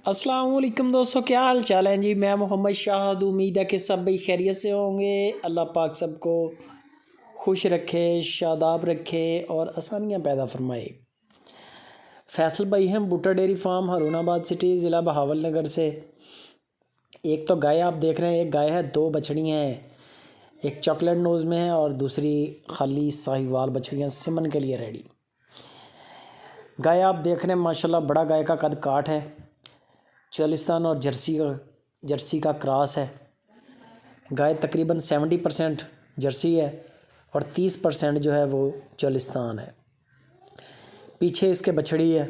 अस्सलाम वालेकुम दोस्तों, क्या हाल चाल है जी। मैं मोहम्मद शाहद। उम्मीद है कि सब भाई खैरियत से होंगे। अल्लाह पाक सबको खुश रखे, शादाब रखे और आसानियाँ पैदा फरमाए। फैसल भाई हैं भुट्टा डेयरी फार्म, हारूनाबाद सिटी, ज़िला बहावल नगर से। एक तो गाय आप देख रहे हैं, एक गाय है, दो बछड़ियाँ हैं। एक चॉकलेट नोज़ में है और दूसरी खाली साहिवाल बछड़ियाँ सिमन के लिए रेडी। गाय आप देख रहे हैं माशाल्लाह बड़ा गाय का कद काठ है। चालिस्तान और जर्सी का क्रॉस है। गाय तकरीबन 70% जर्सी है और 30% जो है वो चालिस्तान है। पीछे इसके बछड़ी है,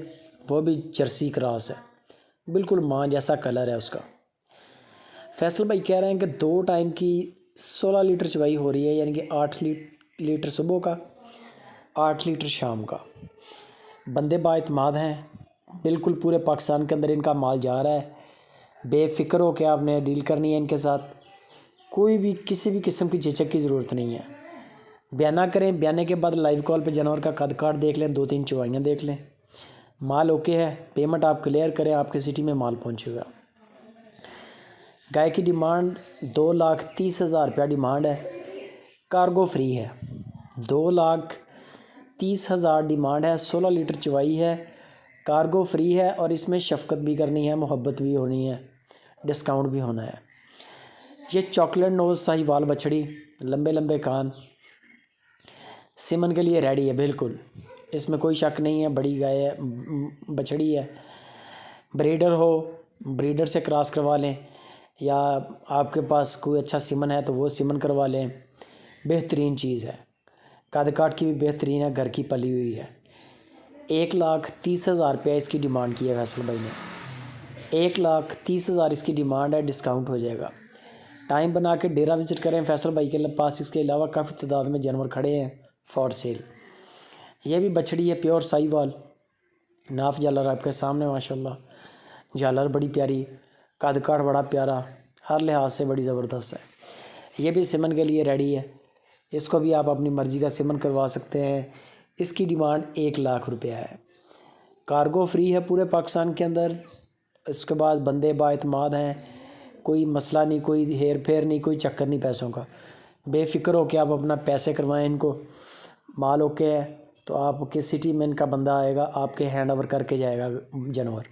वो भी जर्सी क्रॉस है, बिल्कुल माँ जैसा कलर है उसका। फैसल भाई कह रहे हैं कि 2 टाइम की 16 लीटर चवाई हो रही है, यानी कि 8 लीटर सुबह का, 8 लीटर शाम का। बंदे बाएतमाद हैं, बिल्कुल पूरे पाकिस्तान के अंदर इनका माल जा रहा है। बेफ़िक्र हो के आपने डील करनी है इनके साथ, कोई भी किसी भी किस्म की झिझक की ज़रूरत नहीं है। बयाना करें, बयाने के बाद लाइव कॉल पे जानवर का कद काट देख लें, 2-3 चवाइयाँ देख लें, माल ओके है, पेमेंट आप क्लियर करें, आपके सिटी में माल पहुँचेगा। गाय की डिमांड 2,30,000 रुपया डिमांड है, कार्गो फ्री है। 2,30,000 डिमांड है, 16 लीटर चवाई है, कार्गो फ्री है और इसमें शफकत भी करनी है, मोहब्बत भी होनी है, डिस्काउंट भी होना है। ये चॉकलेट नोज़ साहिवाल बछड़ी, लंबे लंबे कान, सिमन के लिए रेडी है बिल्कुल, इसमें कोई शक नहीं है। बड़ी गाय है, बछड़ी है। ब्रीडर हो, ब्रीडर से क्रॉस करवा लें, या आपके पास कोई अच्छा सिमन है तो वो सिमन करवा लें, बेहतरीन चीज़ है। कद काट की भी बेहतरीन है, घर की पली हुई है। 1,30,000 रुपया इसकी डिमांड की है फैसल भाई ने। 1,30,000 इसकी डिमांड है, डिस्काउंट हो जाएगा। टाइम बना के डेरा विज़िट करें फैसल भाई के पास। इसके अलावा काफ़ी तादाद में जानवर खड़े हैं फॉर सेल। ये भी बछड़ी है, प्योर साहिवाल, नाफ झालर आपके सामने माशाल्लाह, झालर बड़ी प्यारी, कद काठ बड़ा प्यारा, हर लिहाज से बड़ी ज़बरदस्त है। ये भी सिमन के लिए रेडी है, इसको भी आप अपनी मर्ज़ी का सिमन करवा सकते हैं। इसकी डिमांड 1,00,000 रुपया है। कार्गो फ्री है पूरे पाकिस्तान के अंदर। इसके बाद बंदे बाएतमाद हैं, कोई मसला नहीं, कोई हेर फेर नहीं, कोई चक्कर नहीं पैसों का। बेफ़िक्र हो के आप अपना पैसे करवाएं इनको, माल ओके है तो आपके सिटी में इनका बंदा आएगा, आपके हैंड ओवर करके जाएगा जानवर।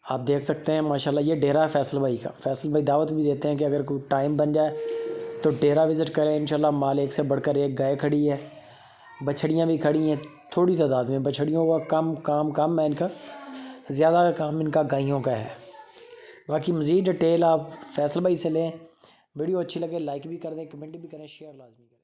आप देख सकते हैं माशाल्लाह ये डेरा है फैसल भाई का। फैसल भाई दावत भी देते हैं कि अगर कोई टाइम बन जाए तो डेरा विज़िट करें, इंशाल्लाह माल एक से बढ़कर एक गाय खड़ी है, बछड़ियाँ भी खड़ी हैं थोड़ी तादाद में। बछड़ियों का कम है इनका, ज़्यादा काम इनका गायों का है। बाकी मज़ीद डिटेल आप फैसल भाई से लें। वीडियो अच्छी लगे लाइक भी कर दें, कमेंट भी करें, शेयर लाजमी करें।